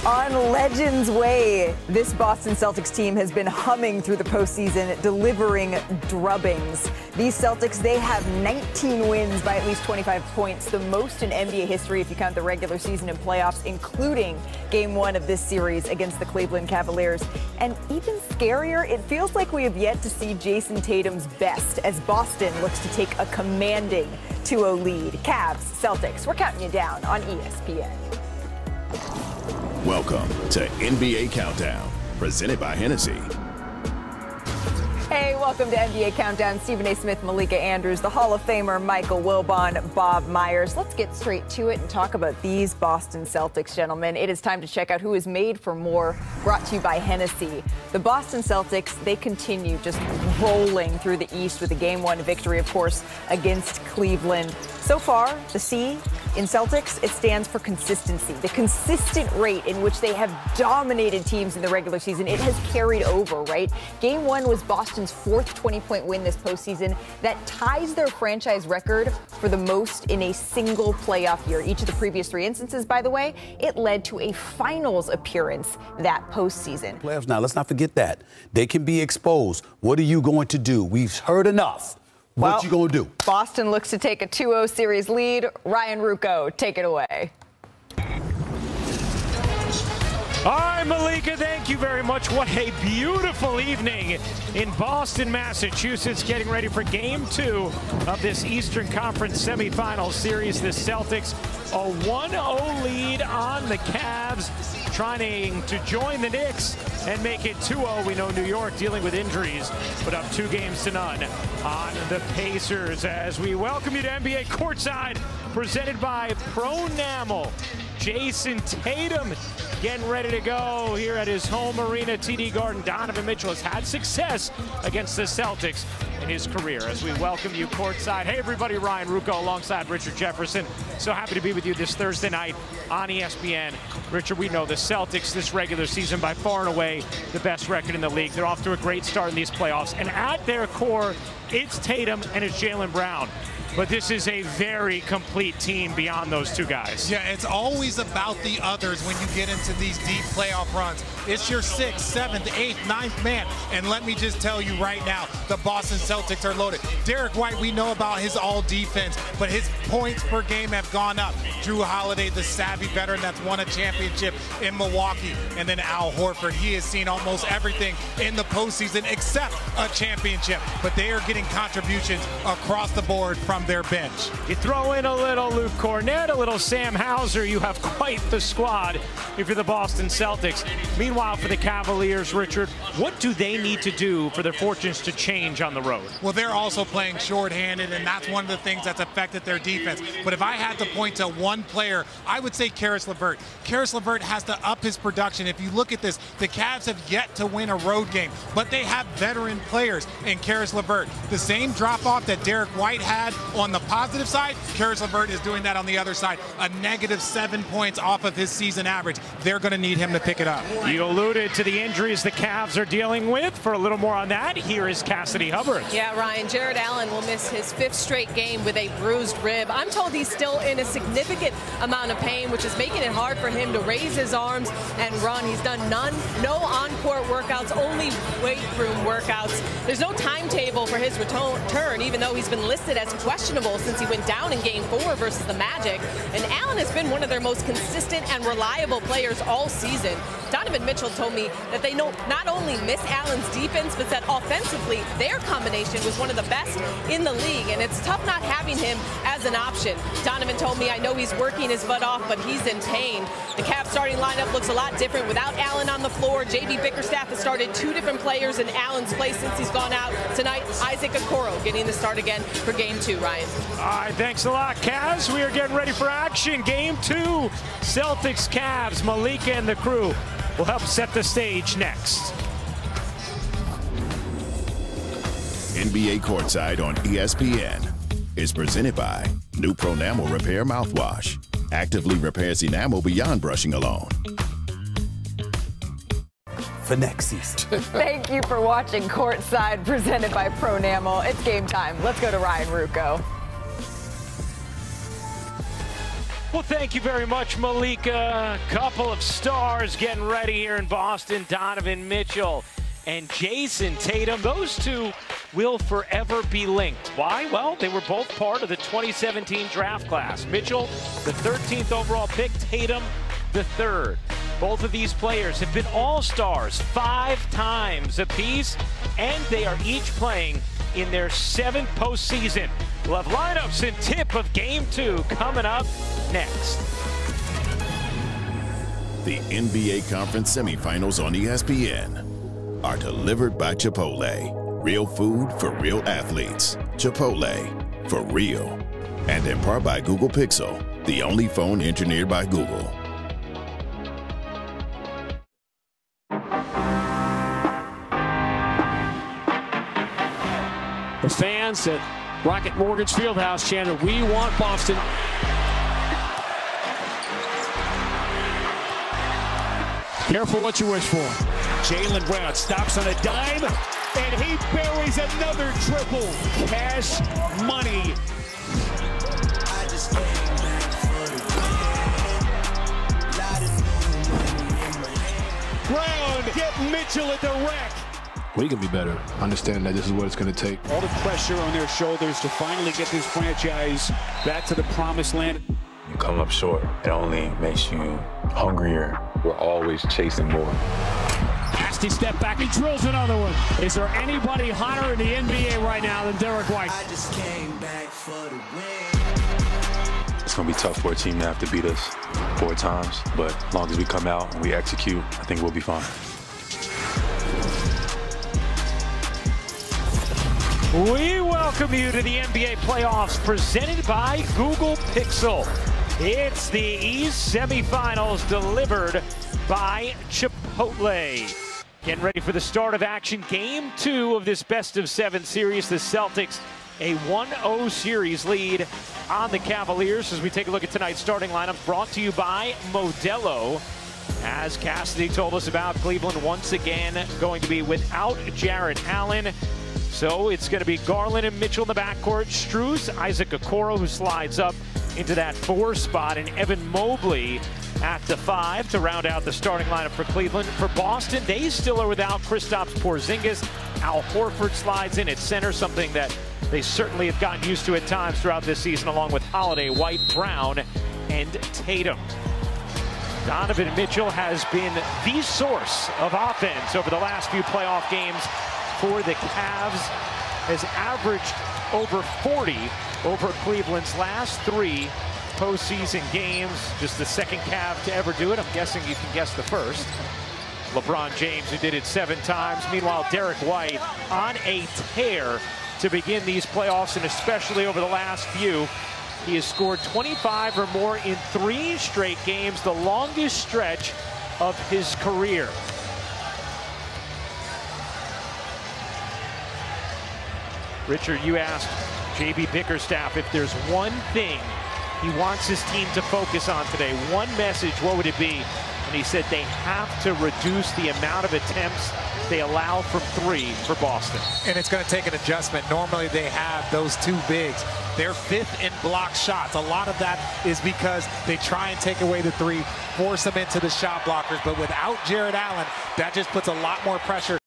On Legends Way, this Boston Celtics team has been humming through the postseason, delivering drubbings. These Celtics, they have 19 wins by at least 25 points, the most in NBA history if you count the regular season and playoffs, including Game 1 of this series against the Cleveland Cavaliers. And even scarier, it feels like we have yet to see Jason Tatum's best as Boston looks to take a commanding 2-0 lead. Cavs, Celtics, we're counting you down on ESPN. Welcome to NBA Countdown, presented by Hennessy. Hey, welcome to NBA Countdown. Stephen A. Smith, Malika Andrews, the Hall of Famer Michael Wilbon, Bob Myers. Let's get straight to it and talk about these Boston Celtics, gentlemen. It is time to check out who is made for more, brought to you by Hennessy. The Boston Celtics, they continue just rolling through the East with a Game 1 victory, of course, against Cleveland. So far, the C in Celtics, it stands for consistency. The consistent rate in which they have dominated teams in the regular season, it has carried over, right? Game 1 was Boston's fourth 20-point win this postseason. That ties their franchise record for the most in a single playoff year. Each of the previous three instances, by the way, it led to a finals appearance that postseason. Playoffs now, let's not forget that. They can be exposed. What are you going to do? We've heard enough. What you going to do? Boston looks to take a 2-0 series lead. Ryan Ruocco, take it away. All right, Malika, thank you very much. What a beautiful evening in Boston, Massachusetts, getting ready for Game 2 of this Eastern Conference semifinal series. The Celtics, a 1-0 lead on the Cavs, trying to join the Knicks and make it 2-0. We know New York dealing with injuries, but up 2-0 on the Pacers. As we welcome you to NBA Courtside, presented by Pronamel. Jason Tatum getting ready to go here at his home arena, TD Garden. Donovan Mitchell has had success against the Celtics in his career. As we welcome you courtside. Hey everybody, Ryan Ruocco alongside Richard Jefferson. So happy to be with you this Thursday night on ESPN. Richard, we know the Celtics this regular season by far and away the best record in the league. They're off to a great start in these playoffs. And at their core, it's Tatum and it's Jaylen Brown. But this is a very complete team beyond those two guys. Yeah, it's always about the others when you get into these deep playoff runs. It's your 6th, 7th, 8th, 9th man. And let me just tell you right now, the Boston Celtics are loaded. Derek White, we know about his all defense, but his points per game have gone up. Drew Holiday, the savvy veteran that's won a championship in Milwaukee. And then Al Horford, he has seen almost everything in the postseason except a championship. But they are getting contributions across the board from their bench. You throw in a little Luke Cornett, a little Sam Hauser, you have quite the squad if you're the Boston Celtics. Meanwhile, for the Cavaliers, Richard, what do they need to do for their fortunes to change on the road? Well, they're also playing shorthanded, and that's one of the things that's affected their defense. But if I had to point to one player, I would say Caris LeVert. Caris LeVert has to up his production. If you look at this, the Cavs have yet to win a road game, but they have veteran players in Caris LeVert. The same drop-off that Derek White had on the positive side, Caris LeVert is doing that on the other side. A -7 points off of his season average. They're going to need him to pick it up. You alluded to the injuries the Cavs are dealing with. For a little more on that, here is Cassidy Hubbard. Yeah, Ryan, Jared Allen will miss his 5th straight game with a bruised rib. I'm told he's still in a significant amount of pain, which is making it hard for him to raise his arms and run. He's done no on-court workouts, only weight room workouts. There's no timetable for his return, even though he's been listed as questionable since he went down in Game 4 versus the Magic. And Allen has been one of their most consistent and reliable players all season. Donovan Mitchell told me that they not only miss Allen's defense, but that offensively, their combination was one of the best in the league. And it's tough not having him as an option. Donovan told me, I know he's working his butt off, but he's in pain. The Cavs starting lineup looks a lot different without Allen on the floor. J.B. Bickerstaff has started 2 different players in Allen's place since he's gone out. Tonight, Isaac Okoro getting the start again for Game 2, Ryan. All right, thanks a lot, Cavs. We are getting ready for action. Game 2, Celtics, Cavs. Malika and the crew will help set the stage next. NBA Courtside on ESPN is presented by New Pronamel Repair Mouthwash. Actively repairs enamel beyond brushing alone. For next season. Thank you for watching Courtside, presented by Pronamel. It's game time. Let's go to Ryan Ruocco. Well, thank you very much, Malika. Couple of stars getting ready here in Boston. Donovan Mitchell and Jason Tatum. Those two will forever be linked. Why? Well, they were both part of the 2017 draft class. Mitchell, the 13th overall pick. Tatum, the 3rd. Both of these players have been all-stars 5 times apiece, and they are each playing in their 7th postseason. We'll have lineups and tip of Game 2 coming up next. The NBA Conference semifinals on ESPN are delivered by Chipotle. Real food for real athletes. Chipotle, for real. And in part by Google Pixel, the only phone engineered by Google. The fans at Rocket Mortgage Fieldhouse chanted, "We want Boston." Careful what you wish for. Jaylen Brown stops on a dime, and he buries another triple. Cash money. Brown get Mitchell at the rack. We can be better. Understand that this is what it's going to take. All the pressure on their shoulders to finally get this franchise back to the promised land. You come up short, it only makes you hungrier. We're always chasing more. Nasty step back, he drills another one. Is there anybody hotter in the NBA right now than Derek White? I just came back for the win. It's going to be tough for a team to have to beat us 4 times, but as long as we come out and we execute, I think we'll be fine. We welcome you to the NBA playoffs presented by Google Pixel. It's the East semifinals delivered by Chipotle. Getting ready for the start of action. Game 2 of this best-of-7 series. The Celtics, a 1-0 series lead on the Cavaliers as we take a look at tonight's starting lineup brought to you by Modelo. As Cassidy told us about, Cleveland once again going to be without Jarrett Allen. So it's going to be Garland and Mitchell in the backcourt. Strus, Isaac Okoro, who slides up into that 4 spot, and Evan Mobley at the 5 to round out the starting lineup for Cleveland. For Boston, they still are without Kristaps Porzingis. Al Horford slides in at center, something that they certainly have gotten used to at times throughout this season, along with Holiday, White, Brown, and Tatum. Donovan Mitchell has been the source of offense over the last few playoff games for the Cavs, has averaged over 40 over Cleveland's last 3 postseason games. Just the second Cav to ever do it. I'm guessing you can guess the first. LeBron James, who did it 7 times. Meanwhile, Derek White on a tear to begin these playoffs, and especially over the last few. He has scored 25 or more in 3 straight games, the longest stretch of his career. Richard, you asked J.B. Bickerstaff if there's one thing he wants his team to focus on today, one message, what would it be? And he said they have to reduce the amount of attempts they allow from 3 for Boston. And it's going to take an adjustment. Normally they have those 2 bigs. They're 5th in block shots. A lot of that is because they try and take away the 3, force them into the shot blockers. But without Jarrett Allen, that just puts a lot more pressure